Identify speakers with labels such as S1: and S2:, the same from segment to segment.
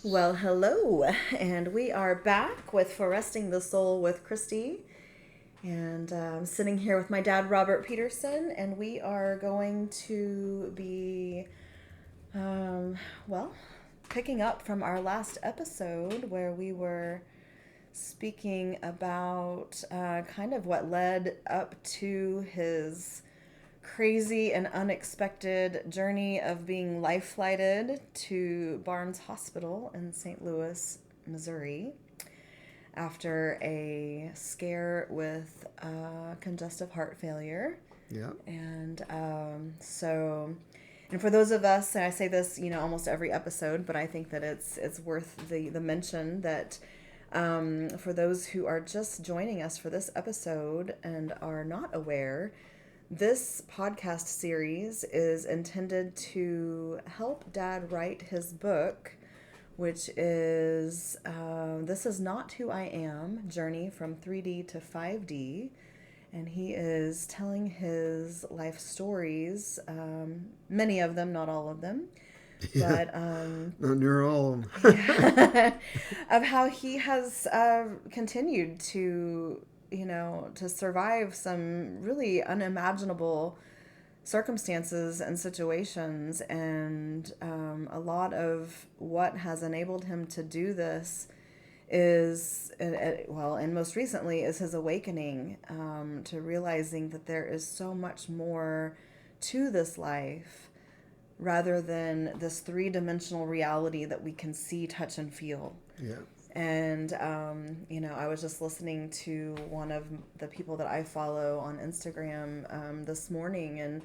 S1: Well, hello, and we are back with ForResting the Soul with Christy. And I'm sitting here with my dad, Robert Peterson, and we are going to be, well, picking up from our last episode where we were speaking about kind of what led up to his crazy and unexpected journey of being life flighted to Barnes Hospital in St. Louis, Missouri, after a scare with congestive heart failure.
S2: Yeah.
S1: And for those of us, and I say this, almost every episode, but I think that it's worth the mention that for those who are just joining us for this episode and are not aware, this podcast series is intended to help Dad write his book, which is This Is Not Who I Am, Journey from 3D to 5D. And he is telling his life stories, many of them, not all of them,
S2: Yeah.
S1: but
S2: Not near all of them.
S1: of how he has continued to to survive some really unimaginable circumstances and situations. And a lot of what has enabled him to do this is, and most recently, is his awakening to realizing that there is so much more to this life rather than this three-dimensional reality that we can see, touch, and feel.
S2: Yeah.
S1: And, I was just listening to one of the people that I follow on Instagram this morning, and,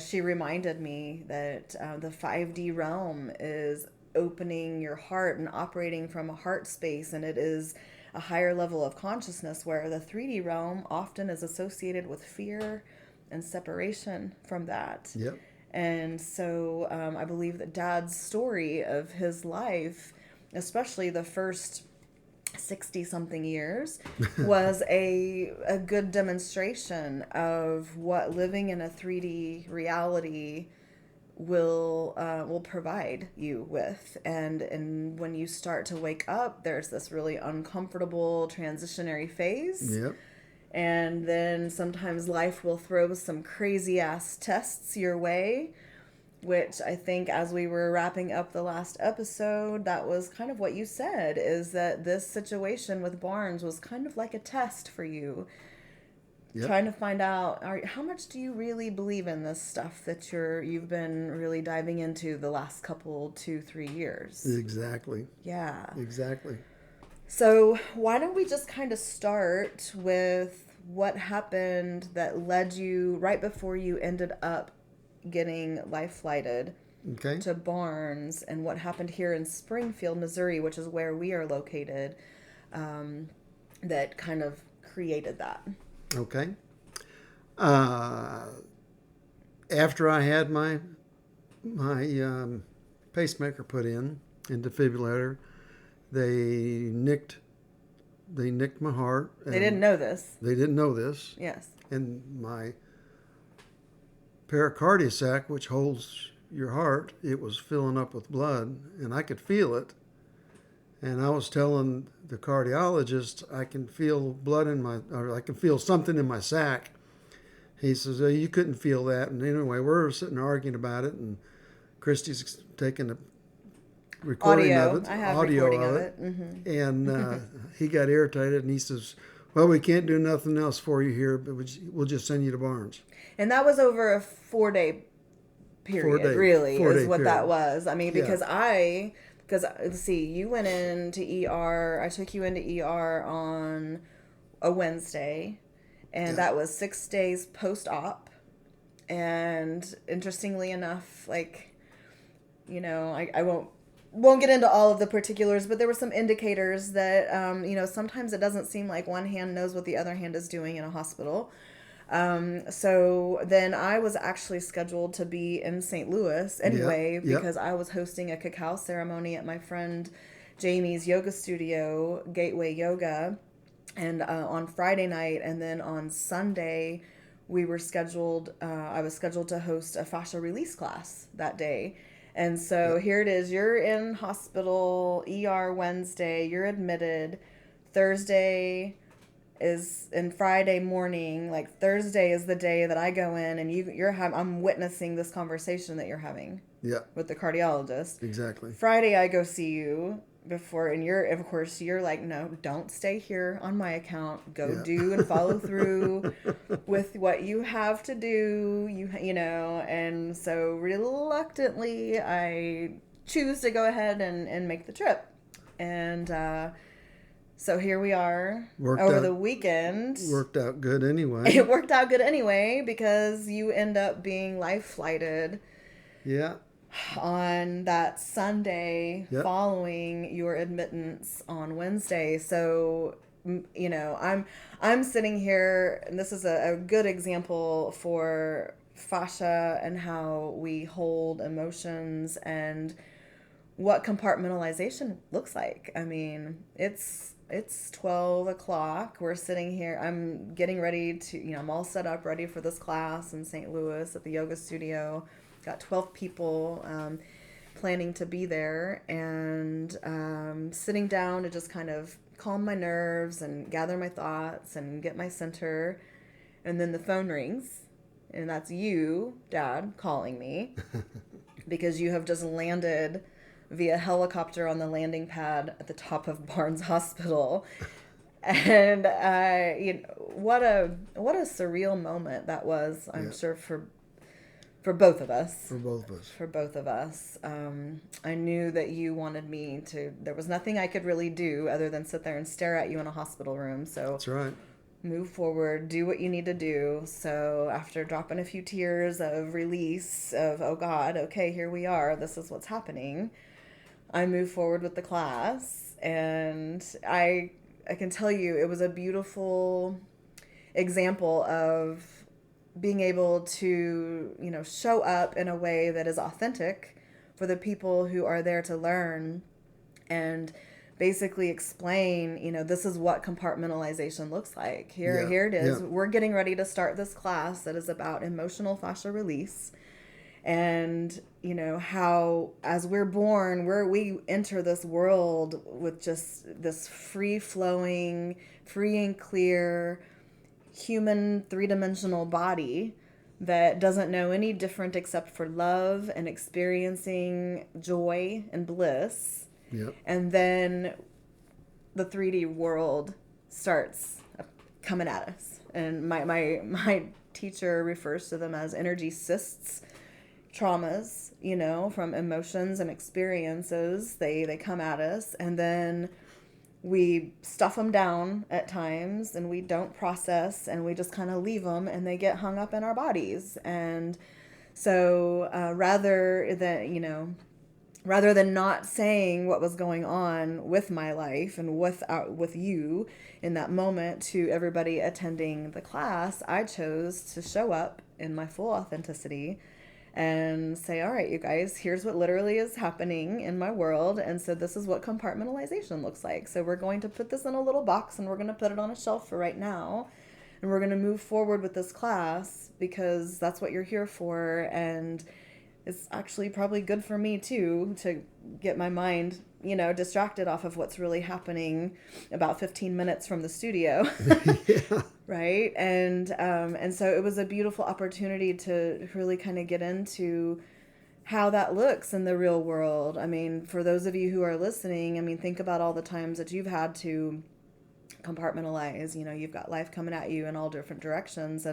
S1: she reminded me that the 5D realm is opening your heart and operating from a heart space, and it is a higher level of consciousness, where the 3D realm often is associated with fear and separation from that.
S2: Yep.
S1: And so I believe that Dad's story of his life, especially the first 60-something years, was a good demonstration of what living in a 3D reality will provide you with. And when you start to wake up, there's this really uncomfortable transitionary phase.
S2: Yep.
S1: And then sometimes life will throw some crazy ass tests your way, which I think, as we were wrapping up the last episode, that was kind of what you said, is that this situation with Barnes was kind of like a test for you.
S2: Yep.
S1: Trying to find out, how much do you really believe in this stuff that you've been really diving into the last couple, 2-3 years?
S2: Exactly.
S1: Yeah.
S2: Exactly.
S1: So why don't we just kind of start with what happened that led you right before you ended up getting life flighted
S2: Okay.
S1: to Barnes, and what happened here in Springfield, Missouri, which is where we are located, that kind of created that.
S2: Okay. After I had my pacemaker put in and defibrillator, they nicked my heart.
S1: They didn't know this.
S2: They didn't know this.
S1: Yes.
S2: And my pericardial sac, which holds your heart, it was filling up with blood, and I could feel it. And I was telling the cardiologist, I can feel I can feel something in my sac. He says, oh, you couldn't feel that. And anyway, we're sitting arguing about it, and Christy's taking a recording
S1: Audio.
S2: of it.
S1: I have
S2: audio
S1: recording
S2: of
S1: it. Mm-hmm.
S2: And he got irritated, and he says, well, we can't do nothing else for you here, but we'll just send you to Barnes.
S1: And that was over a 4-day period, really, is what that was. I mean, because let's see, you went into ER, I took you into ER on a Wednesday, and that was 6 days post-op. And interestingly enough, I won't get into all of the particulars, but there were some indicators that, sometimes it doesn't seem like one hand knows what the other hand is doing in a hospital. So then I was actually scheduled to be in St. Louis anyway, because I was hosting a cacao ceremony at my friend Jamie's yoga studio, Gateway Yoga, and on Friday night, and then on Sunday I was scheduled to host a fascia release class that day. And so here it is. You're in hospital, ER Wednesday. You're admitted. Thursday is and Friday morning. Like Thursday is the day that I go in, and I'm witnessing this conversation that you're having.
S2: Yeah.
S1: With the cardiologist.
S2: Exactly.
S1: Friday I go see you before, and you're like, no, don't stay here on my account. Go do and follow through with what you have to do. You know, and so reluctantly I choose to go ahead and make the trip. And so here we are over the weekend.
S2: Worked out good anyway.
S1: It worked out good anyway because you end up being life flighted.
S2: Yeah.
S1: On that Sunday following your admittance on Wednesday. So, you know, I'm sitting here, and this is a good example for fascia and how we hold emotions and what compartmentalization looks like. I mean, it's 12 o'clock. We're sitting here. I'm getting ready to, I'm all set up, ready for this class in St. Louis at the yoga studio. Got 12 people planning to be there, and sitting down to just kind of calm my nerves and gather my thoughts and get my center. And then the phone rings, and that's you, Dad, calling me because you have just landed via helicopter on the landing pad at the top of Barnes Hospital. And what a surreal moment that was, I'm sure, for both of us. For both of us. I knew that you wanted me to, there was nothing I could really do other than sit there and stare at you in a hospital room. So
S2: that's right.
S1: Move forward, do what you need to do. So after dropping a few tears of release of, oh God, okay, here we are, this is what's happening, I moved forward with the class. And I can tell you, it was a beautiful example of being able to, show up in a way that is authentic for the people who are there to learn, and basically explain, this is what compartmentalization looks like. Here it is. Yeah. We're getting ready to start this class that is about emotional fascia release. And, how as we're born, we enter this world with just this free-flowing, free and clear human three-dimensional body that doesn't know any different except for love and experiencing joy and bliss.
S2: Yep.
S1: And then the 3D world starts coming at us. And my teacher refers to them as energy cysts, traumas, from emotions and experiences. They come at us, and then we stuff them down at times, and we don't process, and we just kind of leave them, and they get hung up in our bodies. And so rather than not saying what was going on with my life and with you in that moment to everybody attending the class, I chose to show up in my full authenticity and say, all right, you guys, here's what literally is happening in my world. And so this is what compartmentalization looks like. So we're going to put this in a little box, and we're going to put it on a shelf for right now. And we're going to move forward with this class because that's what you're here for. And it's actually probably good for me too, to get my mind, distracted off of what's really happening about 15 minutes from the studio.
S2: Yeah.
S1: Right. And so it was a beautiful opportunity to really kind of get into how that looks in the real world. I mean, for those of you who are listening, think about all the times that you've had to compartmentalize. You've got life coming at you in all different directions,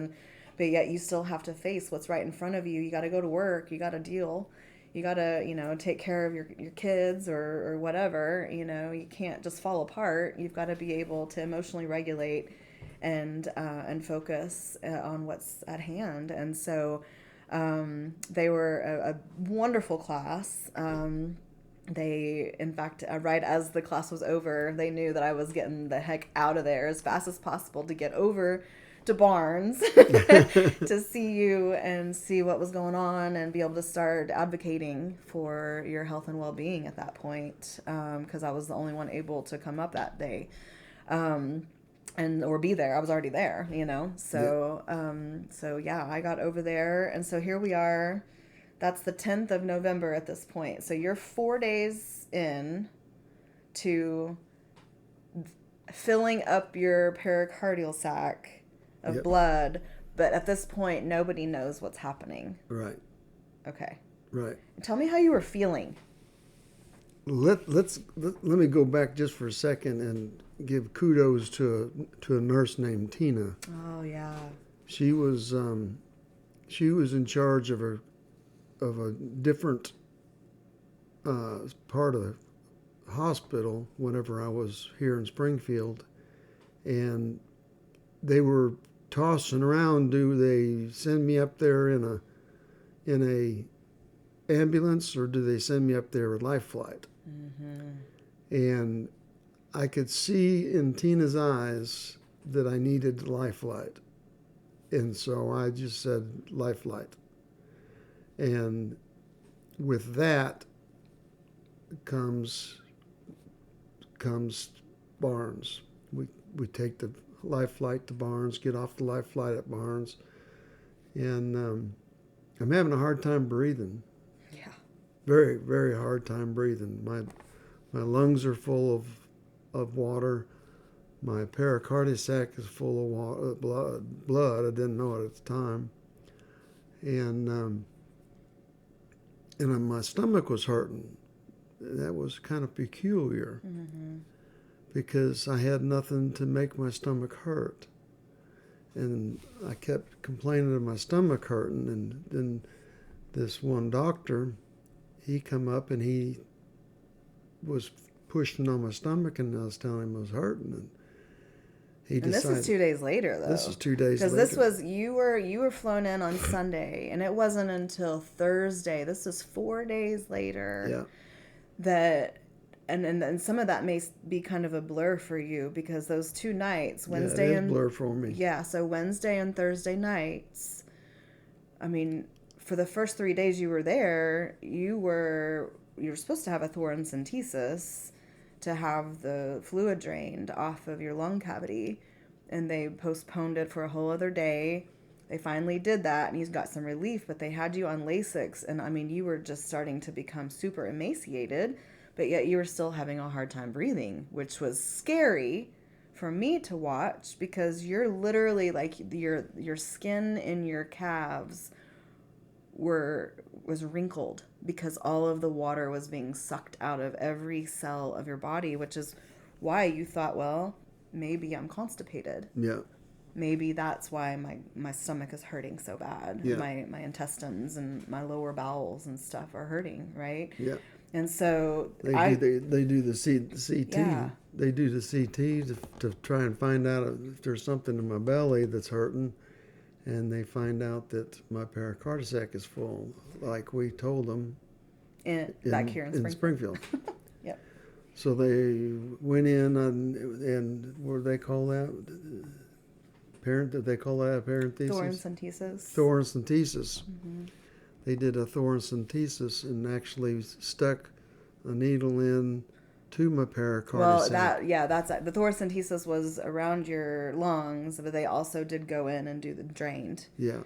S1: but yet you still have to face what's right in front of you. You got to go to work. You got to deal. You got to, take care of your kids or whatever. You can't just fall apart. You've got to be able to emotionally regulate and focus on what's at hand. And so they were a wonderful class. They, in fact, right as the class was over, they knew that I was getting the heck out of there as fast as possible to get over to Barnes to see you and see what was going on and be able to start advocating for your health and well-being at that point, because I was the only one able to come up that day or be there. I was already there, so yeah. So yeah, I got over there, and so here we are That's the 10th of November at this point. So you're 4 days in to filling up your pericardial sac of
S2: Yep.
S1: blood, but at this point, nobody knows what's happening.
S2: Right.
S1: Okay.
S2: Right.
S1: Tell me how you were feeling.
S2: Let me go back just for a second and give kudos to a nurse named Tina.
S1: Oh, yeah.
S2: She was in charge of a different part of the hospital whenever I was here in Springfield, and they were tossing around. Do they send me up there in a ambulance, or do they send me up there with life flight?
S1: Mm-hmm.
S2: And I could see in Tina's eyes that I needed life flight, and so I just said life flight. And with that comes Barnes. We take the life flight to Barnes, get off the life flight at Barnes, and I'm having a hard time breathing.
S1: Yeah.
S2: Very, very hard time breathing. My lungs are full of water. My pericardial sac is full of water, blood. I didn't know it at the time, and my stomach was hurting. That was kind of peculiar,
S1: Mm-hmm.
S2: because I had nothing to make my stomach hurt. And I kept complaining of my stomach hurting, and then this one doctor, he come up and he was pushing on my stomach, and I was telling him I was hurting, and he decided.
S1: And this is 2 days later, though.
S2: This is 2 days later.
S1: Because this was, you were flown in on Sunday, and it wasn't until Thursday. This was 4 days later.
S2: Yeah.
S1: That, and some of that may be kind of a blur for you, because those 2 nights, Wednesday
S2: yeah, it is
S1: and
S2: blur for me.
S1: Yeah, so Wednesday and Thursday nights, I mean, for the first 3 days you were there, you were supposed to have a thoracentesis to have the fluid drained off of your lung cavity, and they postponed it for a whole other day. They finally did that, and he's got some relief, but they had you on Lasix, and I mean, you were just starting to become super emaciated, but yet you were still having a hard time breathing, which was scary for me to watch, because you're literally like, your skin in your calves was wrinkled because all of the water was being sucked out of every cell of your body, which is why you thought, well, maybe I'm constipated.
S2: Yeah.
S1: Maybe that's why my stomach is hurting so bad.
S2: Yeah.
S1: My intestines and my lower bowels and stuff are hurting, right?
S2: Yeah.
S1: And so
S2: They do the CT.
S1: Yeah.
S2: They do the CT to try and find out if there's something in my belly that's hurting, and they find out that my pericardial sac is full, like we told them.
S1: Back here in
S2: Springfield.
S1: Yep.
S2: So they went in and what do they call that? Did they call that a parenthesis?
S1: Thoracentesis.
S2: Thoracentesis.
S1: Mm-hmm.
S2: They did a thoracentesis and actually stuck a needle in to my pericardial sac.
S1: That's the thoracentesis was around your lungs, but they also did go in and do the drained.
S2: Yeah.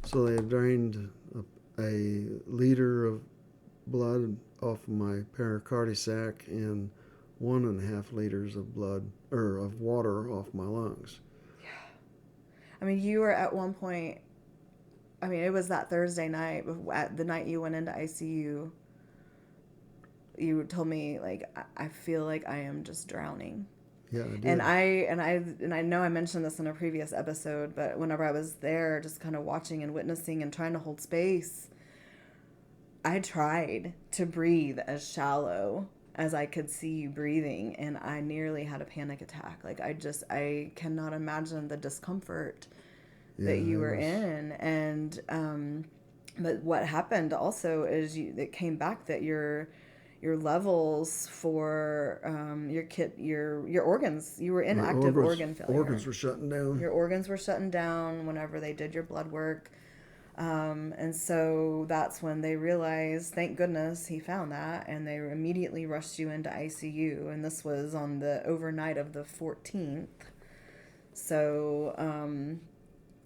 S2: So they drained a liter of blood off of my pericardial sac and 1.5 liters of of water off my lungs.
S1: I mean, you were at one point, I mean, it was that Thursday night, the night you went into ICU, you told me, like, I feel like I am just drowning.
S2: Yeah, I did.
S1: And I know I mentioned this in a previous episode, but whenever I was there just kind of watching and witnessing and trying to hold space, I tried to breathe as shallow as I could see you breathing, and I nearly had a panic attack. Like, I cannot imagine the discomfort that you were in. And but what happened also is it came back that your levels for your organs, you were in active organ failure.
S2: Organs were shutting down.
S1: Your organs were shutting down whenever they did your blood work. And so that's when they realized, thank goodness he found that, and they immediately rushed you into ICU. And this was on the overnight of the 14th. So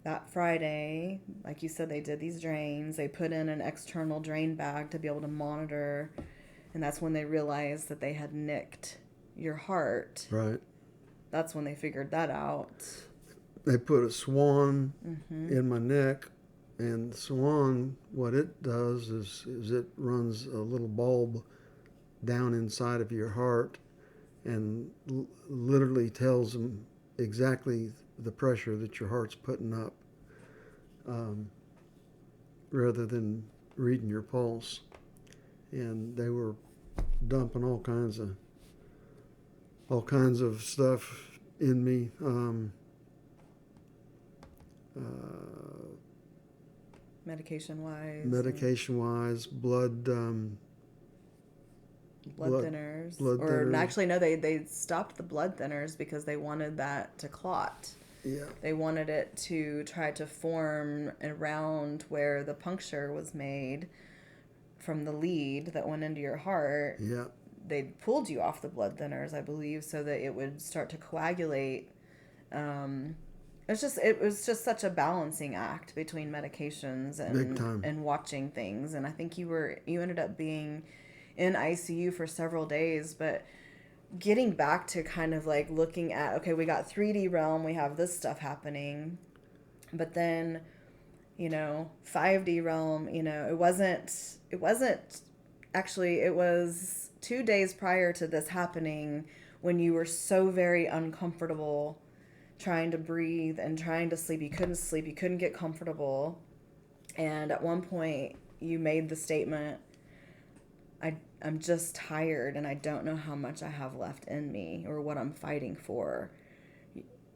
S1: that Friday, like you said, they did these drains. They put in an external drain bag to be able to monitor. And that's when they realized that they had nicked your heart.
S2: Right.
S1: That's when they figured that out.
S2: They put a swan in my neck, and the swan, what it does is it runs a little bulb down inside of your heart and literally tells them exactly the pressure that your heart's putting up, rather than reading your pulse. And they were dumping all kinds of stuff in me.
S1: Medication-wise,
S2: blood
S1: thinners.
S2: thinners.
S1: Actually, no, they stopped the blood thinners because they wanted that to clot.
S2: Yeah.
S1: They wanted it to try to form around where the puncture was made from the lead that went into your heart.
S2: Yeah.
S1: They pulled you off the blood thinners, I believe, so that it would start to coagulate. It was just such a balancing act between medications and watching things. And I think you ended up being in ICU for several days, but getting back to kind of like looking at, okay, we got 3D realm, we have this stuff happening, but then, 5D realm, it was 2 days prior to this happening when you were so very uncomfortable trying to breathe and trying to sleep. You couldn't sleep. You couldn't get comfortable. And at one point, you made the statement, I'm just tired and I don't know how much I have left in me or what I'm fighting for.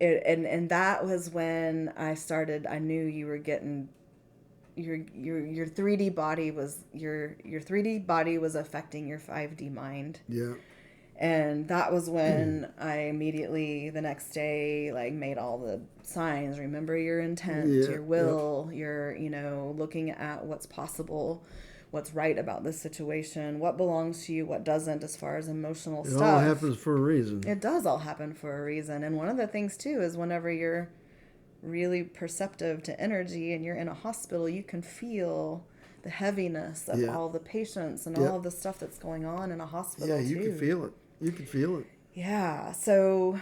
S1: And that was when I knew you were getting, your 3D body was, your 3D body was affecting your 5D mind.
S2: Yeah.
S1: And that was when I immediately, the next day, made all the signs. Remember your intent, your will, your, looking at what's possible, what's right about this situation, what belongs to you, what doesn't, as far as emotional stuff.
S2: It all happens for a reason.
S1: It does all happen for a reason. And one of the things, too, is whenever you're really perceptive to energy and you're in a hospital, you can feel the heaviness of all the patients and all of the stuff that's going on in a hospital,
S2: Yeah, you can feel it. You can feel it.
S1: Yeah. So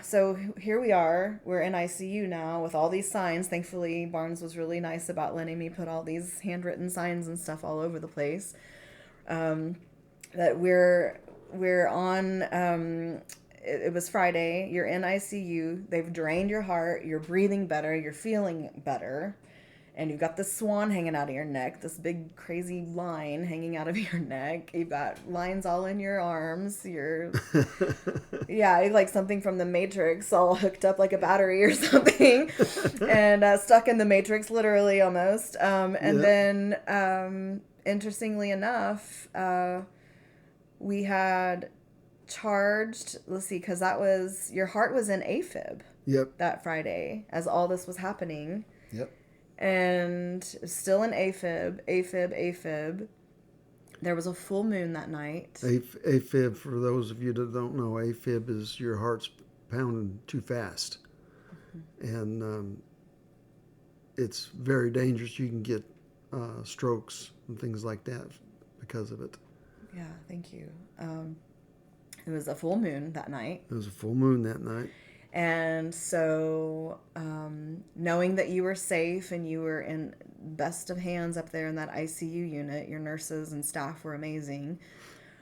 S1: here we are. We're in ICU now with all these signs. Thankfully, Barnes was really nice about letting me put all these handwritten signs and stuff all over the place. That we're on. It was Friday. You're in ICU. They've drained your heart. You're breathing better. You're feeling better. And you've got this swan hanging out of your neck, this big crazy line hanging out of your neck. You've got lines all in your arms. Like something from the Matrix, all hooked up like a battery or something, and stuck in the Matrix, literally almost. Then, interestingly enough, we had charged. Let's see, because your heart was in AFib.
S2: Yep.
S1: That Friday, as all this was happening.
S2: Yep.
S1: And still in AFib. There was a full moon that night.
S2: AFib, for those of you that don't know, AFib is your heart's pounding too fast. Mm-hmm. And it's very dangerous. You can get strokes and things like that because of it.
S1: Yeah, thank you. It was a full moon that night. And so, knowing that you were safe and you were in best of hands up there in that ICU unit, your nurses and staff were amazing.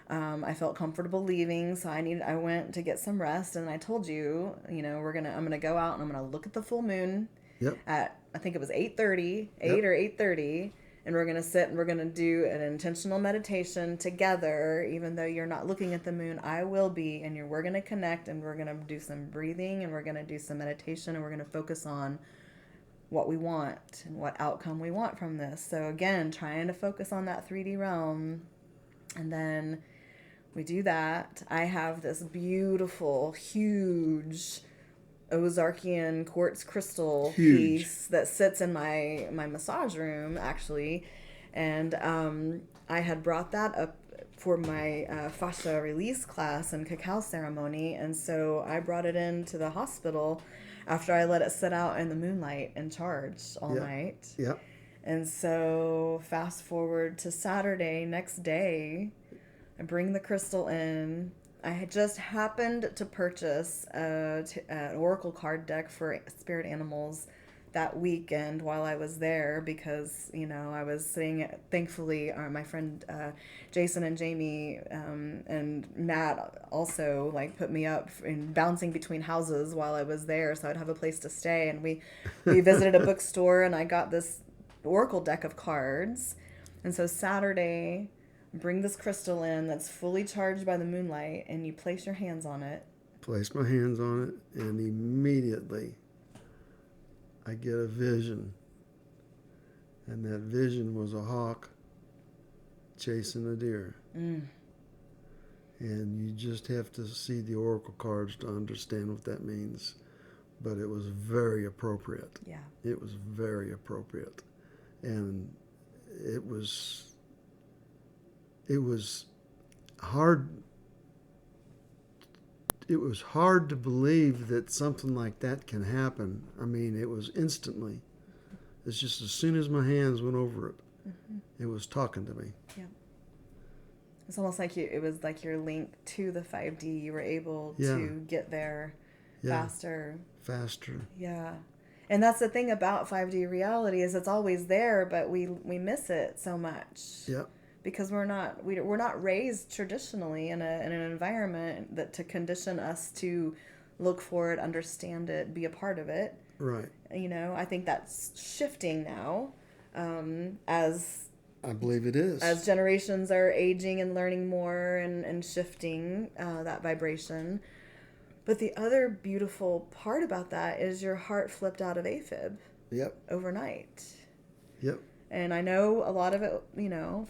S1: I felt comfortable leaving, so I went to get some rest, and I told you, I'm gonna go out and I'm gonna look at the full moon.
S2: Yep.
S1: At, I think it was 8:30, 8 or 8:30. And we're going to sit and we're going to do an intentional meditation together. Even though you're not looking at the moon, I will be. And we're going to connect, and we're going to do some breathing, and we're going to do some meditation, and we're going to focus on what we want and what outcome we want from this. So again, trying to focus on that 3D realm. And then we do that. I have this beautiful, huge Ozarkian quartz crystal piece that sits in my massage room, actually. And I had brought that up for my Fascia release class and cacao ceremony. And so I brought it into the hospital after I let it sit out in the moonlight and charge all
S2: Yeah.
S1: night.
S2: Yeah.
S1: And so fast forward to Saturday, next day, I bring the crystal in. I had just happened to purchase an oracle card deck for spirit animals that weekend while I was there because, I was sitting, thankfully, my friend Jason and Jamie and Matt also like put me up in bouncing between houses while I was there so I'd have a place to stay. And we visited a bookstore and I got this oracle deck of cards. And so Saturday, bring this crystal in that's fully charged by the moonlight and you place your hands on it.
S2: Place my hands on it, and immediately I get a vision. And that vision was a hawk chasing a deer.
S1: Mm.
S2: And you just have to see the oracle cards to understand what that means. But it was very appropriate.
S1: Yeah.
S2: It was very appropriate. And it was hard. It was hard to believe that something like that can happen. I mean, it was instantly. It's just as soon as my hands went over it, it was talking to me.
S1: Yeah. It's almost like it was like your link to the 5D. You were able to get there faster.
S2: Faster.
S1: Yeah. And that's the thing about 5D reality is it's always there, but we miss it so much.
S2: Yep.
S1: Because we're not raised traditionally in an environment that to condition us to look for it, understand it, be a part of it.
S2: Right.
S1: I think that's shifting now, as
S2: I believe it is.
S1: As generations are aging and learning more and shifting that vibration. But the other beautiful part about that is your heart flipped out of AFib.
S2: Yep.
S1: Overnight.
S2: Yep.
S1: And I know a lot of it,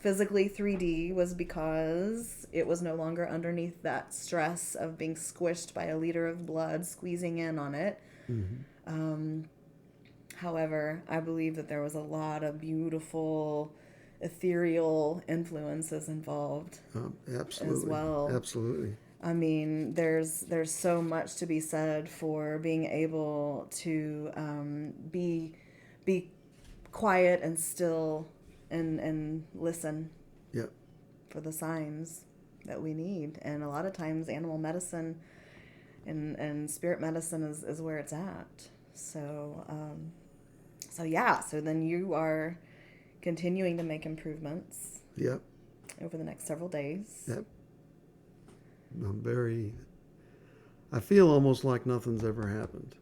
S1: physically 3D was because it was no longer underneath that stress of being squished by a liter of blood squeezing in on it. Mm-hmm. However, I believe that there was a lot of beautiful ethereal influences involved
S2: absolutely.
S1: As well.
S2: Absolutely.
S1: I mean, there's so much to be said for being able to be quiet and still and listen for the signs that we need. And a lot of times animal medicine and spirit medicine is where it's at. So so then you are continuing to make improvements over the next several days.
S2: Yep. I feel almost like nothing's ever happened.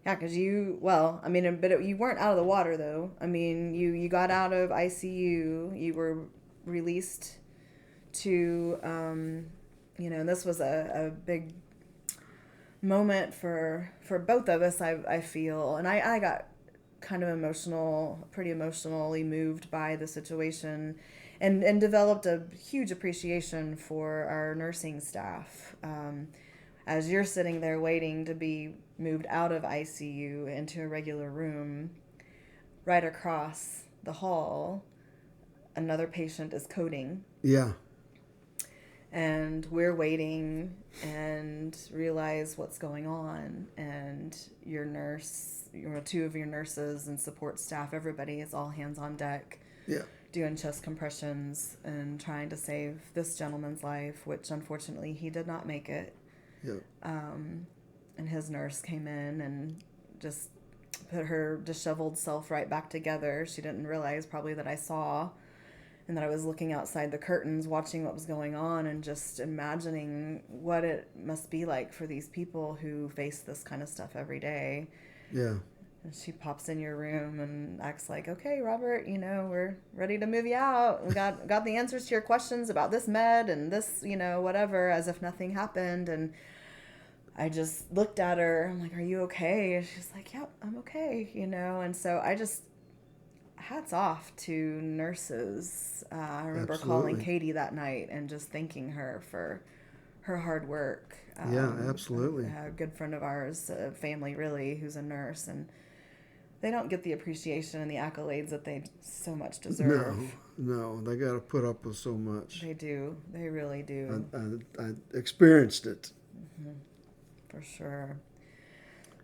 S1: Yeah, because you weren't out of the water, though. I mean, you got out of ICU. You were released to, and this was a big moment for both of us, I feel. And I got kind of pretty emotionally moved by the situation and developed a huge appreciation for our nursing staff. As you're sitting there waiting to be moved out of ICU into a regular room, right across the hall, another patient is coding.
S2: Yeah.
S1: And we're waiting and realize what's going on. And your nurse, two of your nurses and support staff, everybody is all hands on deck.
S2: Yeah.
S1: Doing chest compressions and trying to save this gentleman's life, which unfortunately he did not make it.
S2: Yep.
S1: And his nurse came in and just put her disheveled self right back together. She didn't realize probably that I saw and that I was looking outside the curtains, watching what was going on and just imagining what it must be like for these people who face this kind of stuff every day.
S2: Yeah.
S1: And she pops in your room and acts like, okay, Robert, we're ready to move you out. We got the answers to your questions about this med and this, whatever, as if nothing happened. And I just looked at her. I'm like, are you okay? And she's like, yep, I'm okay, And so I just, hats off to nurses. I remember calling Katie that night and just thanking her for her hard work.
S2: Yeah, absolutely.
S1: A good friend of ours, a family really, who's a nurse, and they don't get the appreciation and the accolades that they so much deserve.
S2: No, they got to put up with so much.
S1: They do. They really do.
S2: I experienced it.
S1: Mm-hmm. For sure.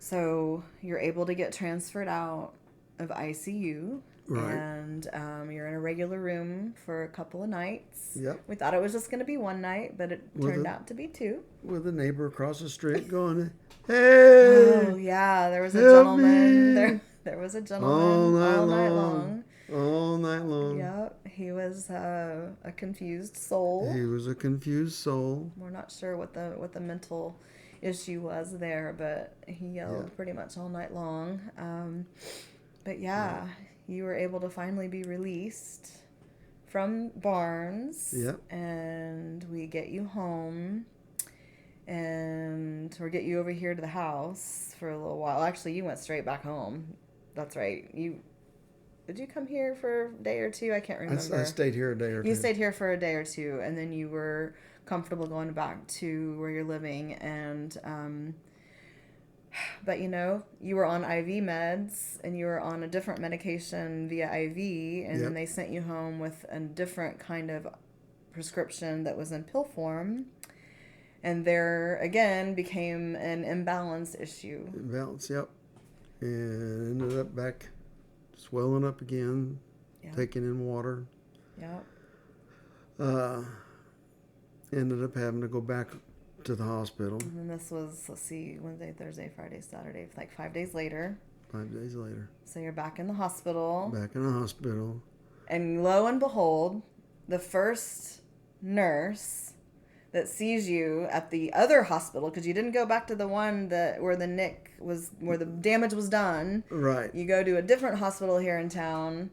S1: So you're able to get transferred out of ICU.
S2: Right.
S1: And you're in a regular room for a couple of nights.
S2: Yep.
S1: We thought it was just going to be one night, but it turned out to be two.
S2: With a neighbor across the street going, "Hey,
S1: Oh yeah, there was a
S2: help
S1: gentleman.
S2: me!"
S1: There was a gentleman all night long.
S2: All night long.
S1: Yep, he was a confused soul.
S2: He was a confused soul.
S1: We're not sure what the mental issue was there, but he yelled pretty much all night long. But yeah, you were able to finally be released from Barnes.
S2: Yep.
S1: And we get you home. And we'll get you over here to the house for a little while. Actually, you went straight back home. That's right. Did you come here for a day or two? I can't remember.
S2: I stayed here a day or two.
S1: You stayed here for a day or two, and then you were comfortable going back to where you're living. And but you were on IV meds, and you were on a different medication via IV, and then they sent you home with a different kind of prescription that was in pill form. And there, again, became an imbalance issue.
S2: Imbalance, yep. And ended up back swelling up again, taking in water.
S1: Yep.
S2: Ended up having to go back to the hospital.
S1: And then this was, let's see, Wednesday, Thursday, Friday, Saturday, like 5 days later.
S2: 5 days later.
S1: So you're back in the hospital.
S2: Back in the hospital.
S1: And lo and behold, the first nurse that sees you at the other hospital, because you didn't go back to the one where the nick was, where the damage was done.
S2: Right.
S1: You go to a different hospital here in town.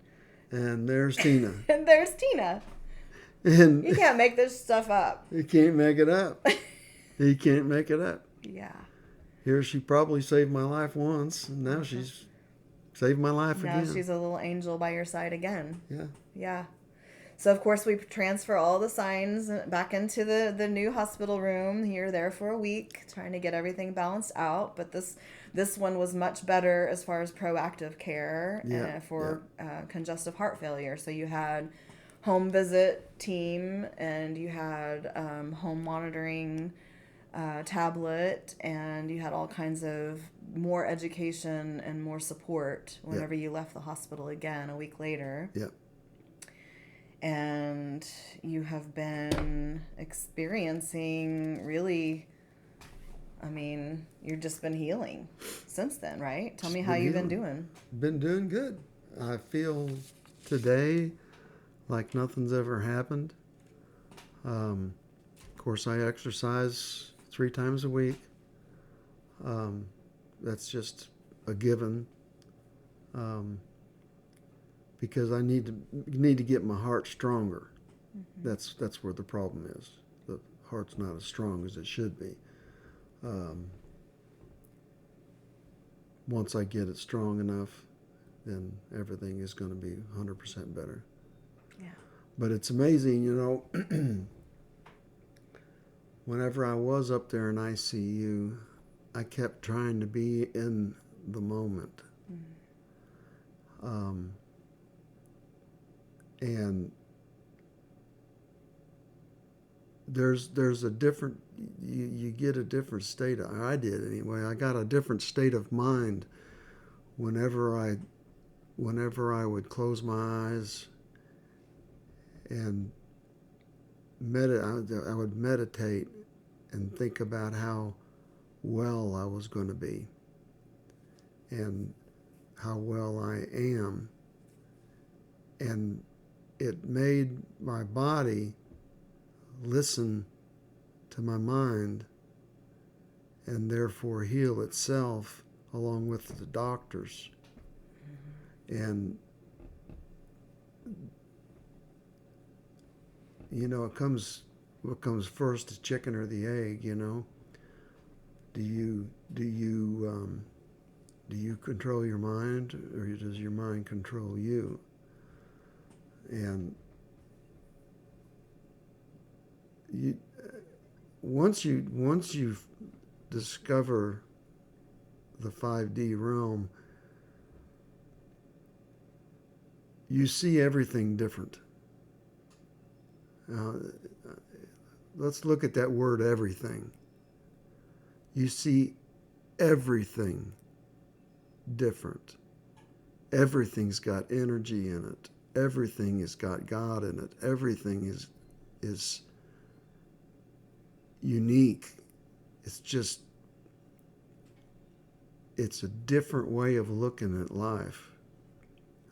S2: And there's Tina.
S1: And there's Tina.
S2: And
S1: you can't make this stuff up.
S2: You can't make it up. You can't make it up.
S1: Yeah.
S2: Here she probably saved my life once, and now she's saved my life again.
S1: Now she's a little angel by your side again.
S2: Yeah.
S1: Yeah. So, of course, we transfer all the signs back into the new hospital room. You're there for a week, trying to get everything balanced out. But this one was much better as far as proactive care for congestive heart failure. So you had home visit team, and you had home monitoring tablet, and you had all kinds of more education and more support whenever you left the hospital again a week later.
S2: Yep.
S1: And you have been experiencing really, you've just been healing since then, right? Tell me how you've been doing.
S2: Been doing good. I feel today like nothing's ever happened. Of course, I exercise 3 times a week. That's just a given. Because I need to get my heart stronger. Mm-hmm. That's where the problem is. The heart's not as strong as it should be. Once I get it strong enough, then everything is going to be 100% better.
S1: Yeah.
S2: But it's amazing, whenever I was up there in ICU, I kept trying to be in the moment. Mm-hmm. And there's a different, you get a different state. I did anyway. I got a different state of mind whenever I would close my eyes and I would meditate and think about how well I was going to be and how well I am. And it made my body listen to my mind and therefore heal itself along with the doctors. Mm-hmm. And what comes first, the chicken or the egg, Do you control your mind, or does your mind control you? And once you discover the 5D realm, you see everything different. Let's look at that word, everything. You see everything different. Everything's got energy in it. Everything has got God in it. Everything is unique. It's a different way of looking at life.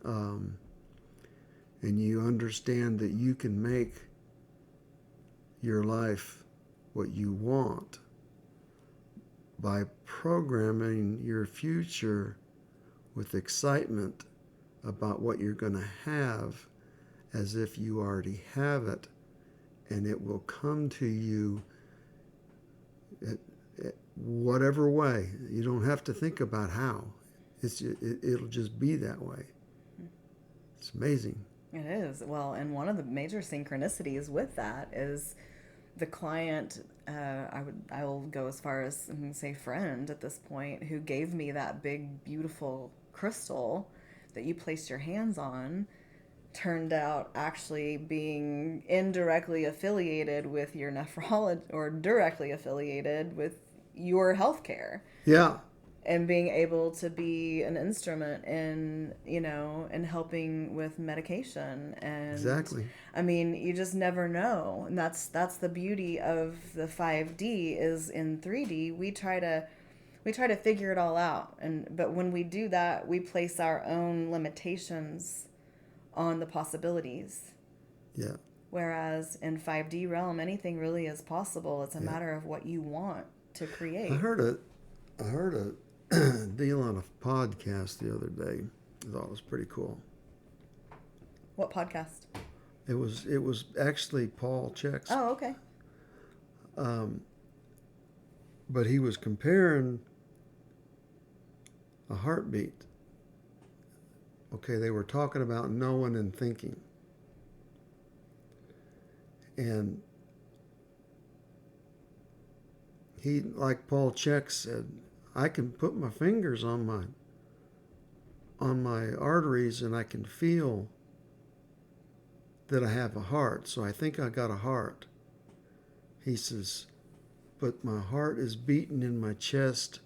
S2: And you understand that you can make your life what you want by programming your future with excitement about what you're going to have as if you already have it, and it will come to you at whatever way. You don't have to think about how. It'll just be that way. It's amazing.
S1: It is. Well, and one of the major synchronicities with that is the client, I will go as far as say friend at this point, who gave me that big, beautiful crystal that you placed your hands on, turned out actually being indirectly affiliated with your nephrology, or directly affiliated with your healthcare.
S2: Yeah.
S1: And being able to be an instrument in, in helping with medication. And
S2: Exactly.
S1: I mean, you just never know. And that's the beauty of the 5D is in 3D, we try to figure it all out. But when we do that, we place our own limitations on the possibilities.
S2: Yeah.
S1: Whereas in 5D realm, anything really is possible. It's a matter of what you want to create.
S2: I heard a deal on a podcast the other day. I thought it was pretty cool.
S1: What podcast?
S2: It was actually Paul Chek's.
S1: Oh, okay.
S2: But he was comparing a heartbeat. Okay, they were talking about knowing and thinking. And he, like Paul Chek said, I can put my fingers on my arteries and I can feel that I have a heart. So I think I got a heart. He says, but my heart is beating in my chest,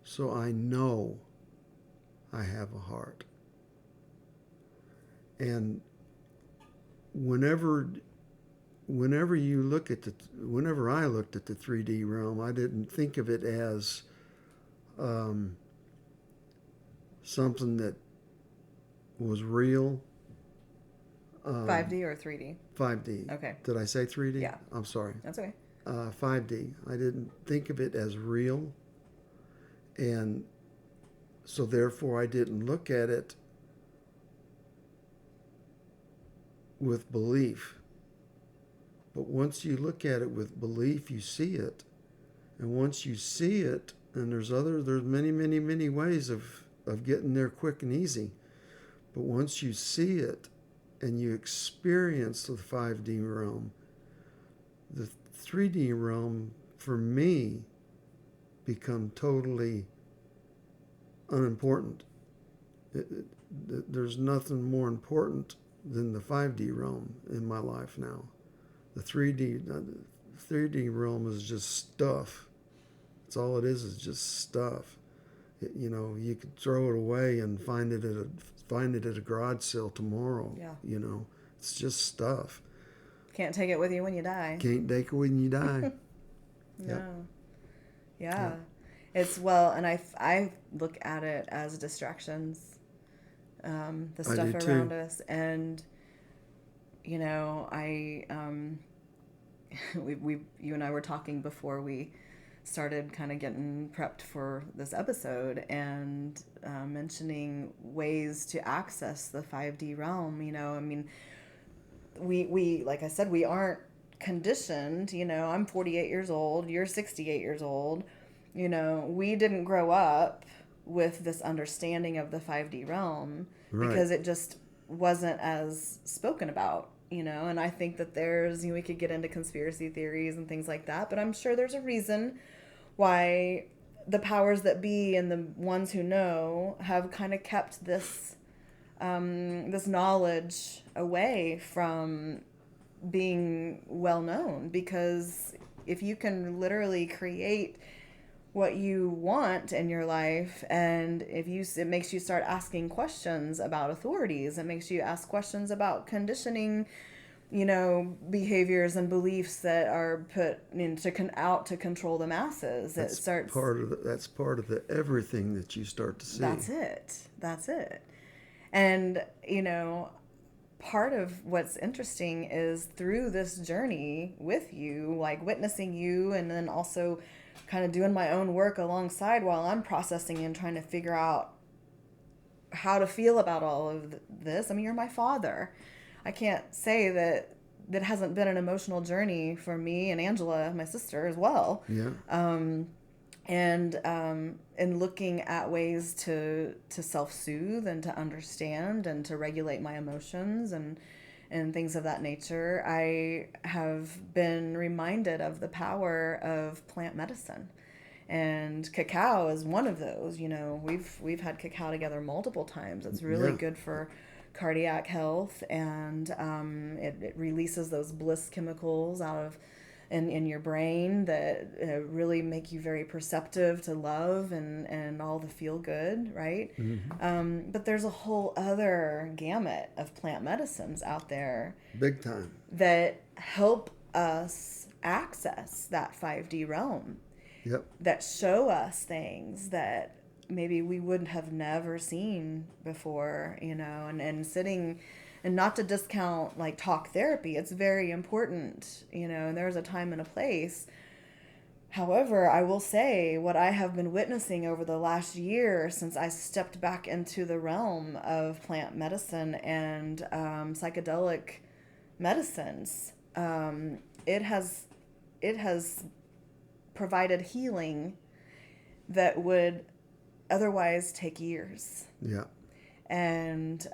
S2: so I know I have a heart. And whenever I looked at the 3D realm, I didn't think of it as something that was real.
S1: 5D or 3D?
S2: 5D.
S1: Okay.
S2: Did I say 3D?
S1: Yeah.
S2: I'm sorry.
S1: That's okay.
S2: 5D. I didn't think of it as real. And so therefore I didn't look at it with belief. But once you look at it with belief, you see it. And once you see it, and there's many, many, many ways of getting there quick and easy. But once you see it and you experience the 5D realm, the 3D realm, for me, become totally unimportant. There's nothing more important than the 5D realm in my life now. The 3D realm is just stuff. That's all it is just stuff. You could throw it away and find it at a garage sale tomorrow.
S1: Yeah.
S2: It's just stuff.
S1: Can't take it with you when you die.
S2: Can't take it when you die.
S1: No.
S2: Yep.
S1: Yeah. It's, well, and I look at it as distractions. The stuff around us. And, you and I were talking before we started kind of getting prepped for this episode, and mentioning ways to access the 5D realm. I mean, we like I said, we aren't conditioned. I'm 48 years old, you're 68 years old. We didn't grow up with this understanding of the 5D realm, right, because it just wasn't as spoken about. And I think that there's, we could get into conspiracy theories and things like that, but I'm sure there's a reason why the powers that be and the ones who know have kind of kept this this knowledge away from being well known. Because if you can literally create what you want in your life. And it makes you start asking questions about authorities. It makes you ask questions about conditioning, behaviors and beliefs that are put out to control the masses.
S2: That's that's part of the everything that you start to see.
S1: That's it. And, part of what's interesting is through this journey with you, like witnessing you, and then also kind of doing my own work alongside while I'm processing and trying to figure out how to feel about all of this. I mean, you're my father. I can't say that hasn't been an emotional journey for me and Angela, my sister, as well.
S2: Yeah.
S1: And looking at ways to self-soothe and to understand and to regulate my emotions and things of that nature, I have been reminded of the power of plant medicine. And cacao is one of those. We've had cacao together multiple times. It's really good for cardiac health, and it releases those bliss chemicals out of in your brain that really make you very perceptive to love and all the feel good, right?
S2: Mm-hmm.
S1: But there's a whole other gamut of plant medicines out there,
S2: big time,
S1: that help us access that 5D realm.
S2: Yep.
S1: That show us things that maybe we wouldn't have never seen before, and sitting. And not to discount like talk therapy, it's very important, and there's a time and a place. However, I will say what I have been witnessing over the last year since I stepped back into the realm of plant medicine and psychedelic medicines, it has provided healing that would otherwise take years.
S2: Yeah.
S1: And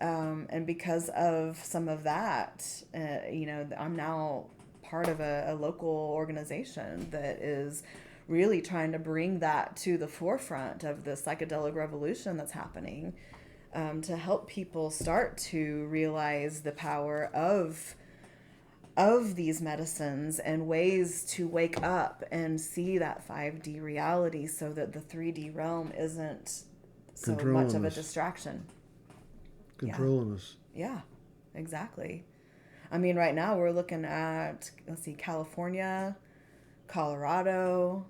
S1: because of some of that, I'm now part of a local organization that is really trying to bring that to the forefront of the psychedelic revolution that's happening, to help people start to realize the power of these medicines and ways to wake up and see that 5D reality, so that the 3D realm isn't so much of a distraction.
S2: Controlling us.
S1: Yeah, exactly. I mean, right now we're looking at, California, Colorado,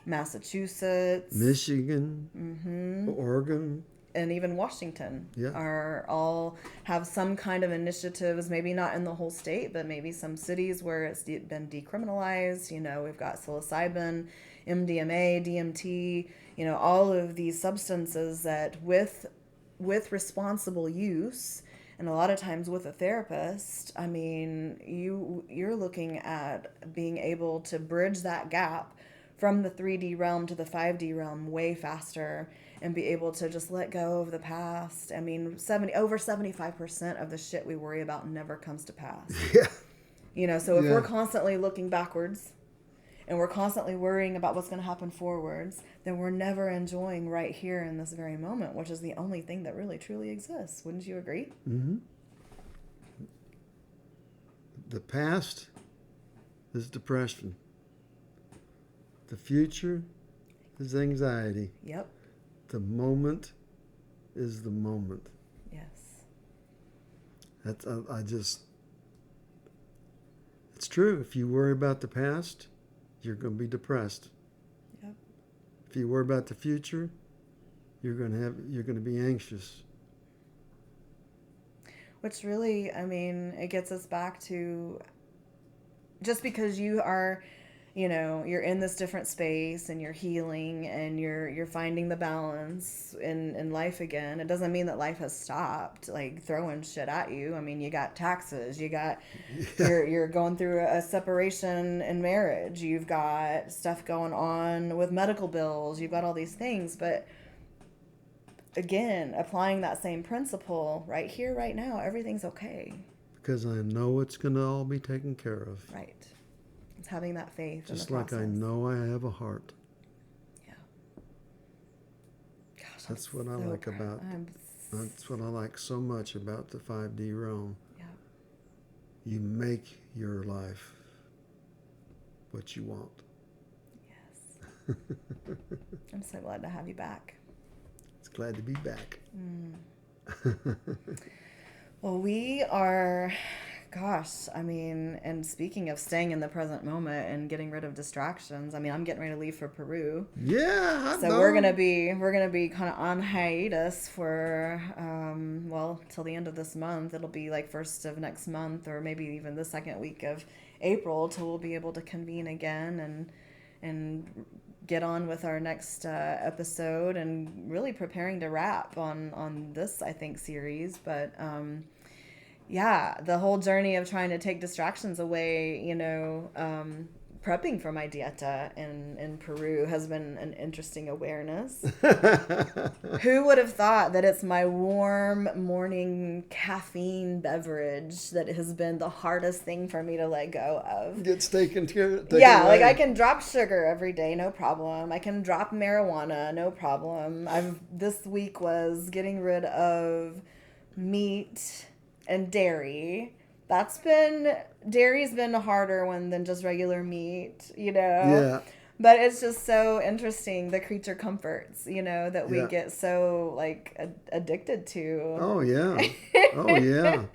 S1: Massachusetts,
S2: Michigan, Oregon,
S1: and even Washington
S2: Yeah.
S1: are all have some kind of initiatives, maybe not in the whole state, but maybe some cities where it's been decriminalized. We've got psilocybin, MDMA, DMT, all of these substances that with responsible use, and a lot of times with a therapist, I mean, you're looking at being able to bridge that gap from the 3D realm to the 5D realm way faster, and be able to just let go of the past. I mean, over 75% of the shit we worry about never comes to pass.
S2: Yeah.
S1: So if we're constantly looking backwards and we're constantly worrying about what's going to happen forwards, then we're never enjoying right here in this very moment, which is the only thing that really truly exists. Wouldn't you agree?
S2: Mm-hmm. The past is depression. The future is anxiety.
S1: Yep.
S2: The moment is the moment.
S1: Yes.
S2: That's it's true. If you worry about the past, you're going to be depressed.
S1: Yep.
S2: If you worry about the future, you're going to be anxious.
S1: Which really, I mean, it gets us back to, just because you are, you're in this different space and you're healing and you're finding the balance in life again, it doesn't mean that life has stopped, like, throwing shit at you. I mean, you got taxes, you're going through a separation in marriage, you've got stuff going on with medical bills, you've got all these things, but again, applying that same principle right here, right now, everything's okay.
S2: Because I know it's going to all be taken care of.
S1: Right. It's having that faith.
S2: Just like I know I have a heart.
S1: Yeah. Gosh,
S2: that's what I like about. That's what I like so much about the 5D realm.
S1: Yeah.
S2: You make your life what you want.
S1: Yes. I'm so glad to have you back.
S2: It's glad to be back.
S1: Well, we are, gosh, I mean, and speaking of staying in the present moment and getting rid of distractions, I mean, I'm getting ready to leave for Peru.
S2: Yeah, I
S1: So
S2: know.
S1: we're gonna be kind of on hiatus for well, till the end of this month. It'll be like first of next month, or maybe even the second week of April, till we'll be able to convene again and get on with our next episode, and really preparing to wrap on this, I think, series. But yeah, the whole journey of trying to take distractions away, prepping for my dieta in Peru has been an interesting awareness. Who would have thought that it's my warm morning caffeine beverage that has been the hardest thing for me to let go of?
S2: Gets taken
S1: Yeah,
S2: away.
S1: like I can drop sugar every day, no problem. I can drop marijuana, no problem. This week was getting rid of meat and dairy. Dairy's been harder than just regular meat,
S2: Yeah.
S1: But it's just so interesting, the creature comforts, that we get so like addicted to.
S2: Oh yeah. Oh yeah.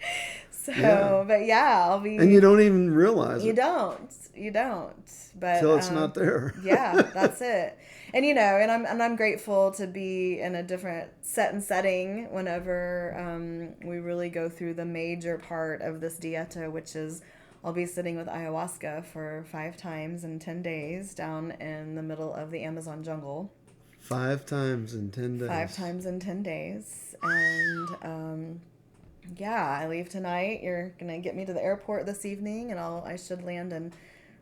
S1: So,
S2: Yeah.
S1: but yeah, I'll be.
S2: And you don't even realize
S1: You
S2: it.
S1: You don't. But
S2: Till it's not there.
S1: Yeah, that's it. And I'm grateful to be in a different setting whenever we really go through the major part of this dieta, which is I'll be sitting with ayahuasca for 5 times in 10 days down in the middle of the Amazon jungle.
S2: 5 times in 10 days.
S1: 5 times in 10 days. And yeah, I leave tonight. You're gonna get me to the airport this evening, and I should land in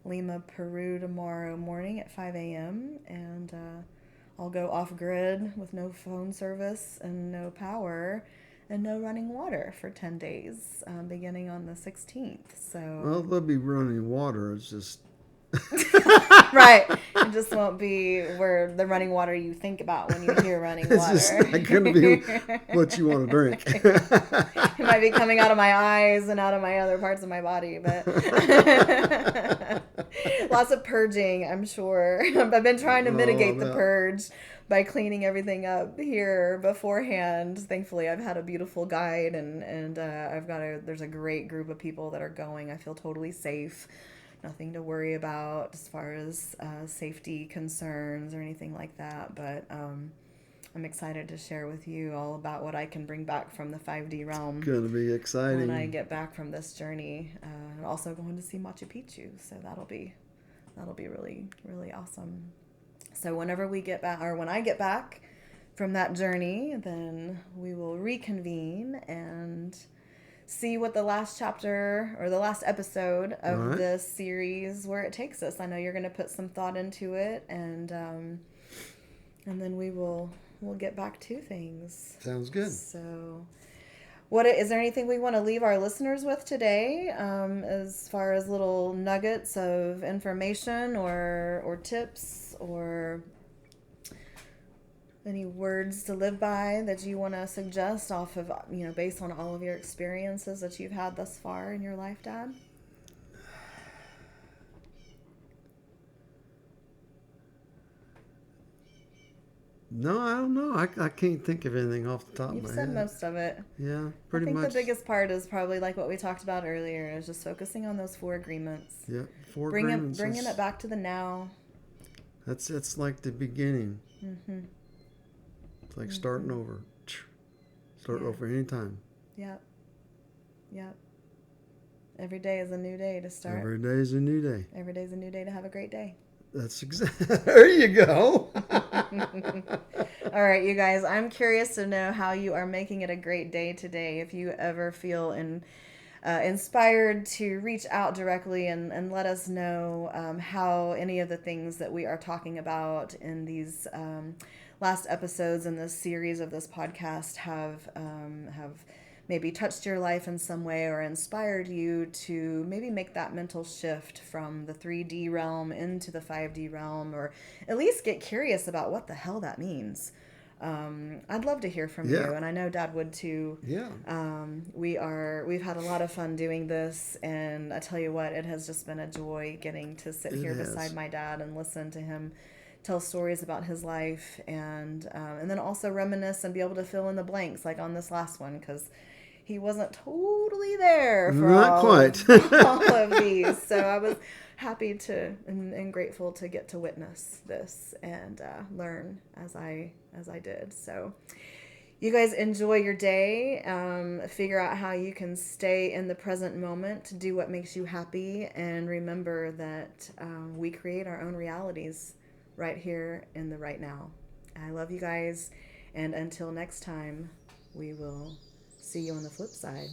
S1: Lima, Peru tomorrow morning at 5 a.m. And I'll go off grid with no phone service and no power and no running water for 10 days, beginning on the 16th. So
S2: Well, there'll be running water. It's just
S1: right, it just won't be where the running water you think about when you hear running water.
S2: It's just not going to be what you want to drink.
S1: It might be coming out of my eyes and out of my other parts of my body, but lots of purging, I'm sure. I've been trying to mitigate the purge by cleaning everything up here beforehand. Thankfully, I've had a beautiful guide, and there's a great group of people that are going. I feel totally safe. Nothing to worry about as far as safety concerns or anything like that. But I'm excited to share with you all about what I can bring back from the 5D realm.
S2: It's going to be exciting.
S1: When I get back from this journey. I'm also going to see Machu Picchu, so that'll be really, really awesome. So whenever we get back, or when I get back from that journey, then we will reconvene and see what the last chapter or the last episode of this series, where it takes us. I know you're going to put some thought into it, and then we'll get back to things.
S2: Sounds good.
S1: So, is there anything we want to leave our listeners with today, as far as little nuggets of information or tips, or any words to live by that you want to suggest off of, based on all of your experiences that you've had thus far in your life, Dad?
S2: No, I don't know. I can't think of anything off the top of my head.
S1: You've said most of it.
S2: Yeah, pretty much.
S1: I think the biggest part is probably like what we talked about earlier, is just focusing on those 4 agreements.
S2: Yeah, 4 agreements.
S1: Bringing it back to the now.
S2: It's like the beginning.
S1: Mm-hmm.
S2: It's like starting over. Start over anytime.
S1: Yep. Every day is a new day to start.
S2: Every day is a new day.
S1: Every day is a new day to have a great day.
S2: That's exactly. There you go.
S1: All right, you guys, I'm curious to know how you are making it a great day today. If you ever feel inspired to reach out directly and let us know how any of the things that we are talking about in these last episodes in this series of this podcast have maybe touched your life in some way, or inspired you to maybe make that mental shift from the 3D realm into the 5D realm, or at least get curious about what the hell that means. I'd love to hear from you, and I know Dad would too.
S2: Yeah.
S1: We've had a lot of fun doing this, and I tell you what, it has just been a joy getting to sit here beside my dad and listen to him tell stories about his life, and then also reminisce and be able to fill in the blanks, like on this last one, because he wasn't totally there for
S2: Not quite.
S1: all of these. So I was happy to and grateful to get to witness this and learn as I did. So you guys enjoy your day. Figure out how you can stay in the present moment, do what makes you happy, and remember that we create our own realities right here in the right now. I love you guys, and until next time, we will see you on the flip side.